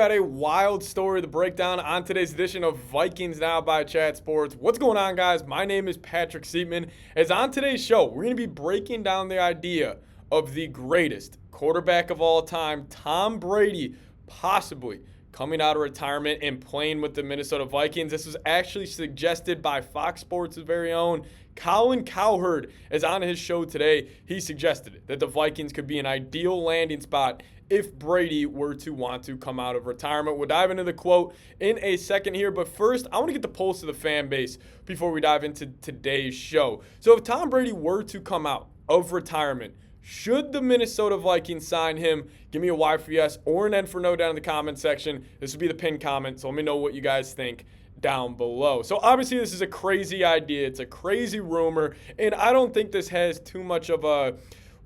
got a wild story to break down on today's edition of Vikings Now by Chat Sports. What's going on, guys? My name is Patrick Siepman. As on today's show, we're going to be breaking down the idea of the greatest quarterback of all time, Tom Brady, possibly coming out of retirement and playing with the Minnesota Vikings. This was actually suggested by Fox Sports' very own Colin Cowherd. As on his show today, he suggested that the Vikings could be an ideal landing spot if Brady were to want to come out of retirement. We'll dive into the quote in a second here, but first, I want to get the pulse of the fan base before we dive into today's show. So if Tom Brady were to come out of retirement, should the Minnesota Vikings sign him? Give me a Y for yes or an N for no down in the comment section. This will be the pinned comment, so let me know what you guys think down below. So obviously this is a crazy idea. It's a crazy rumor, and I don't think this has too much of a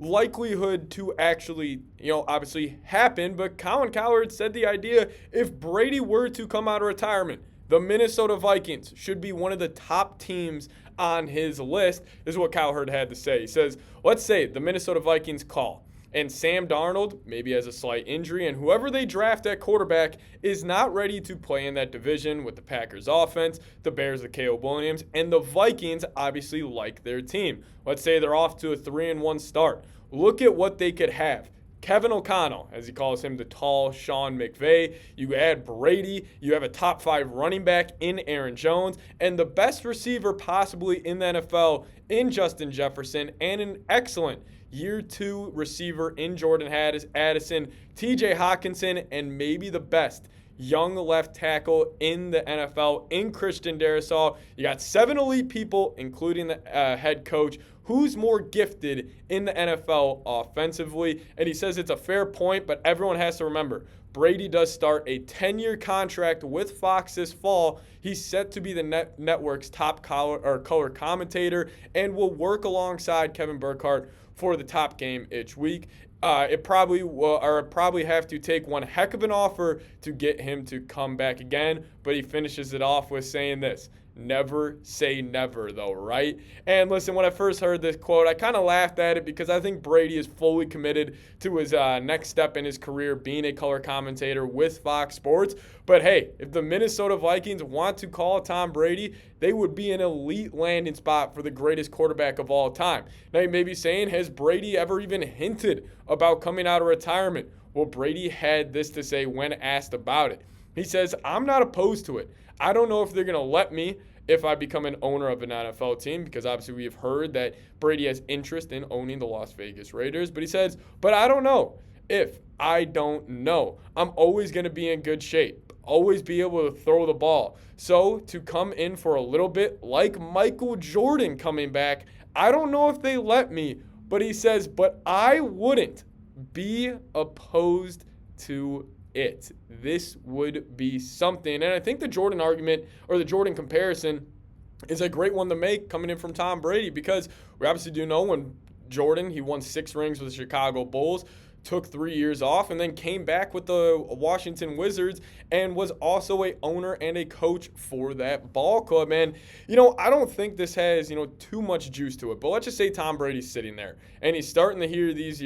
likelihood to actually, obviously happen. But Colin Cowherd said the idea, if Brady were to come out of retirement, the Minnesota Vikings should be one of the top teams on his list. This is what Cowherd had to say. He says, let's say the Minnesota Vikings call and Sam Darnold maybe has a slight injury, and whoever they draft at quarterback is not ready to play in that division with the Packers offense, the Bears, the Caleb Williams, and the Vikings obviously like their team. Let's say they're off to a 3-1 start. Look at what they could have. Kevin O'Connell, as he calls him, the tall Sean McVay. You add Brady. You have a top 5 running back in Aaron Jones, and the best receiver possibly in the NFL in Justin Jefferson, and an excellent year 2 receiver in Jordan Addison, TJ Hockenson, and maybe the best young left tackle in the NFL in Christian Darrisaw. You got 7 elite people, including the head coach. Who's more gifted in the NFL offensively? And he says it's a fair point, but everyone has to remember, Brady does start a 10-year contract with Fox this fall. He's set to be the network's top color commentator and will work alongside Kevin Burkhardt for the top game each week. It probably have to take one heck of an offer to get him to come back again, but he finishes it off with saying this: never say never, though, right? And listen, when I first heard this quote, I kind of laughed at it because I think Brady is fully committed to his next step in his career, being a color commentator with Fox Sports. But hey, if the Minnesota Vikings want to call Tom Brady, they would be an elite landing spot for the greatest quarterback of all time. Now, you may be saying, has Brady ever even hinted about coming out of retirement? Well, Brady had this to say when asked about it. He says, I'm not opposed to it. I don't know if they're going to let me if I become an owner of an NFL team, because obviously we have heard that Brady has interest in owning the Las Vegas Raiders. But he says, but I don't know. If I don't know, I'm always going to be in good shape, always be able to throw the ball. So to come in for a little bit, like Michael Jordan coming back, I don't know if they let me. But he says, but I wouldn't be opposed to it. This would be something. And I think the Jordan argument, or the Jordan comparison, is a great one to make coming in from Tom Brady, because we obviously do know when Jordan, he won 6 rings with the Chicago Bulls, took 3 years off, and then came back with the Washington Wizards and was also a owner and a coach for that ball club. And, I don't think this has, too much juice to it. But let's just say Tom Brady's sitting there and he's starting to hear these,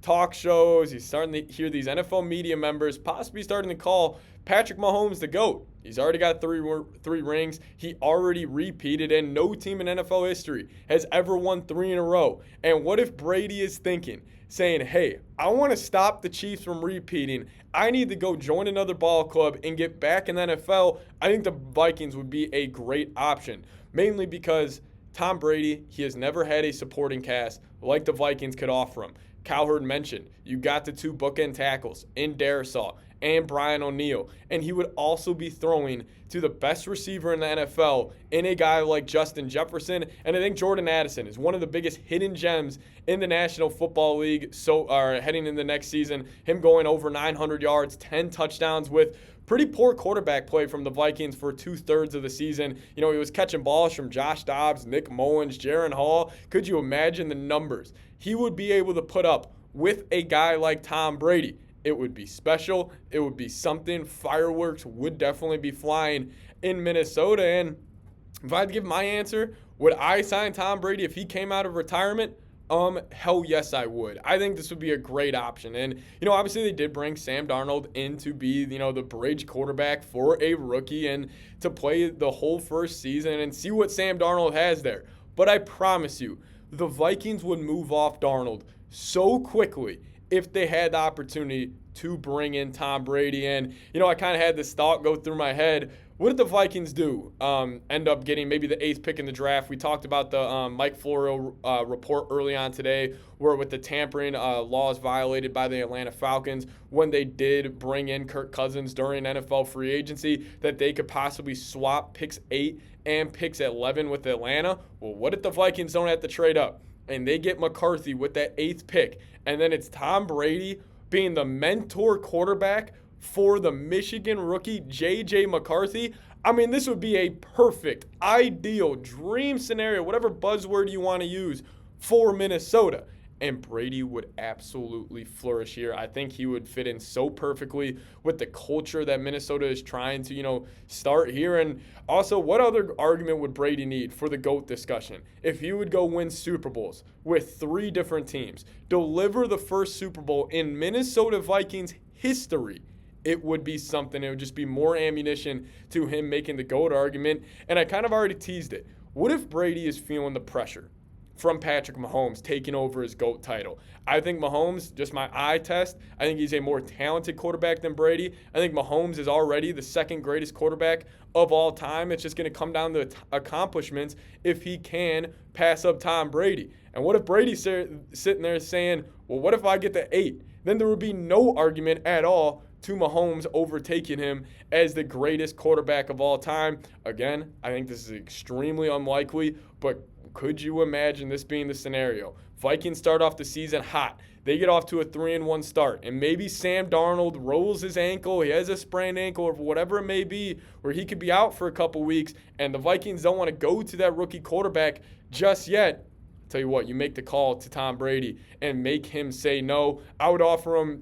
talk shows. He's starting to hear these NFL media members possibly starting to call Patrick Mahomes the GOAT. He's already got three rings. He already repeated, and no team in NFL history has ever won 3 in a row. And what if Brady is thinking, saying, hey, I want to stop the Chiefs from repeating. I need to go join another ball club and get back in the NFL. I think the Vikings would be a great option, mainly because Tom Brady, he has never had a supporting cast like the Vikings could offer him. Cowherd mentioned, you got the 2 bookend tackles in Darrisaw and Brian O'Neill, and he would also be throwing to the best receiver in the NFL in a guy like Justin Jefferson. And I think Jordan Addison is one of the biggest hidden gems in the National Football League. So heading into next season, him going over 900 yards, 10 touchdowns with pretty poor quarterback play from the Vikings for 2/3 of the season. He was catching balls from Josh Dobbs, Nick Mullins, Jaron Hall. Could you imagine the numbers he would be able to put up with a guy like Tom Brady? It would be special. It would be something. Fireworks would definitely be flying in Minnesota. And if I had to give my answer, would I sign Tom Brady if he came out of retirement? Hell yes, I would. I think this would be a great option. And, obviously they did bring Sam Darnold in to be, the bridge quarterback for a rookie and to play the whole first season and see what Sam Darnold has there. But I promise you, the Vikings would move off Darnold so quickly if they had the opportunity to bring in Tom Brady. And, I kind of had this thought go through my head. What did the Vikings do? End up getting maybe the 8th pick in the draft. We talked about the Mike Florio report early on today where with the tampering laws violated by the Atlanta Falcons when they did bring in Kirk Cousins during NFL free agency that they could possibly swap picks 8 and picks 11 with Atlanta. Well, what if the Vikings don't have to trade up? And they get McCarthy with that 8th pick. And then it's Tom Brady being the mentor quarterback for the Michigan rookie, J.J. McCarthy. I mean, this would be a perfect, ideal, dream scenario, whatever buzzword you want to use, for Minnesota. And Brady would absolutely flourish here. I think he would fit in so perfectly with the culture that Minnesota is trying to, start here. And also, what other argument would Brady need for the GOAT discussion? If he would go win Super Bowls with 3 different teams, deliver the first Super Bowl in Minnesota Vikings history, it would be something. It would just be more ammunition to him making the GOAT argument. And I kind of already teased it. What if Brady is feeling the pressure from Patrick Mahomes taking over his GOAT title? I think Mahomes, just my eye test, I think he's a more talented quarterback than Brady. I think Mahomes is already the 2nd greatest quarterback of all time. It's just going to come down to accomplishments if he can pass up Tom Brady. And what if Brady's sitting there saying, well, what if I get the 8? Then there would be no argument at all to Mahomes overtaking him as the greatest quarterback of all time. Again, I think this is extremely unlikely, but could you imagine this being the scenario? Vikings start off the season hot. They get off to a 3-1 start, and maybe Sam Darnold rolls his ankle, he has a sprained ankle or whatever it may be, where he could be out for a couple weeks, and the Vikings don't want to go to that rookie quarterback just yet. Tell you what, you make the call to Tom Brady and make him say no. I would offer him,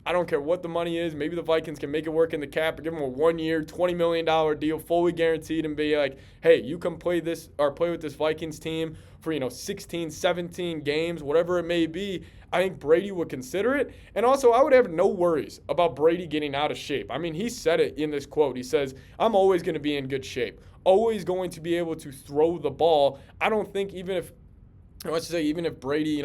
I don't care what the money is. Maybe the Vikings can make it work in the cap or give him a 1-year, $20 million deal, fully guaranteed, and be like, hey, you can play with this Vikings team for, 16, 17 games, whatever it may be. I think Brady would consider it. And also, I would have no worries about Brady getting out of shape. I mean, he said it in this quote. He says, I'm always going to be in good shape, always going to be able to throw the ball. I don't think even if Brady,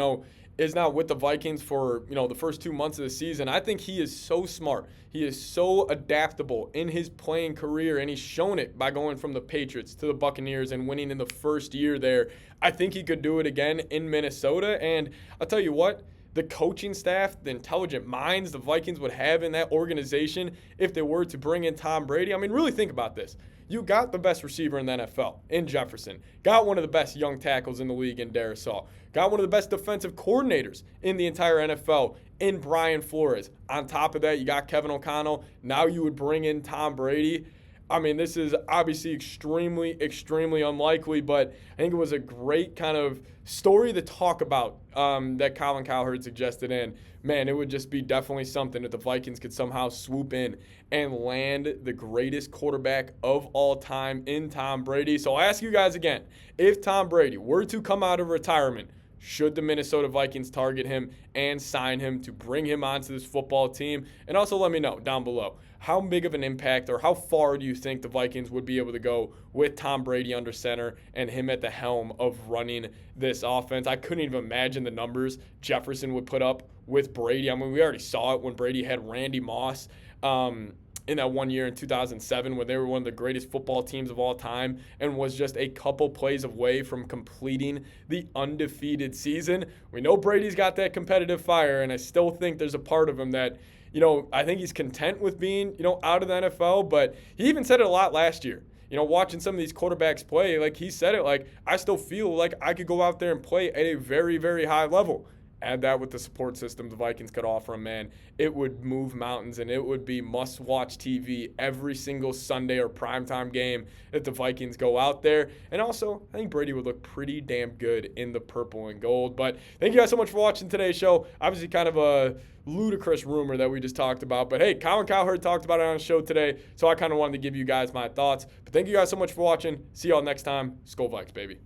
is not with the Vikings for, the first 2 months of the season, I think he is so smart. He is so adaptable in his playing career, and he's shown it by going from the Patriots to the Buccaneers and winning in the first year there. I think he could do it again in Minnesota, and I'll tell you what, the coaching staff, the intelligent minds the Vikings would have in that organization if they were to bring in Tom Brady. I mean, really think about this. You got the best receiver in the NFL in Jefferson. Got one of the best young tackles in the league in Darisaw. Got one of the best defensive coordinators in the entire NFL in Brian Flores. On top of that, you got Kevin O'Connell. Now you would bring in Tom Brady. I mean, this is obviously extremely, extremely unlikely, but I think it was a great kind of story to talk about that Colin Cowherd suggested. And, man, it would just be definitely something if the Vikings could somehow swoop in and land the greatest quarterback of all time in Tom Brady. So I'll ask you guys again, if Tom Brady were to come out of retirement, should the Minnesota Vikings target him and sign him to bring him onto this football team? And also let me know down below, how big of an impact or how far do you think the Vikings would be able to go with Tom Brady under center and him at the helm of running this offense? I couldn't even imagine the numbers Jefferson would put up with Brady. I mean, we already saw it when Brady had Randy Moss in that 1 year in 2007 when they were one of the greatest football teams of all time and was just a couple plays away from completing the undefeated season. We know Brady's got that competitive fire, and I still think there's a part of him that, I think he's content with being, out of the NFL, but he even said it a lot last year. Watching some of these quarterbacks play, like he said it, like, I still feel like I could go out there and play at a very, very high level. Add that with the support system the Vikings could offer him, man, it would move mountains, and it would be must-watch TV every single Sunday or primetime game that the Vikings go out there. And also, I think Brady would look pretty damn good in the purple and gold. But thank you guys so much for watching today's show. Obviously, kind of a ludicrous rumor that we just talked about. But, hey, Colin Cowherd talked about it on the show today, so I kind of wanted to give you guys my thoughts. But thank you guys so much for watching. See y'all next time. Skol Vikes, baby.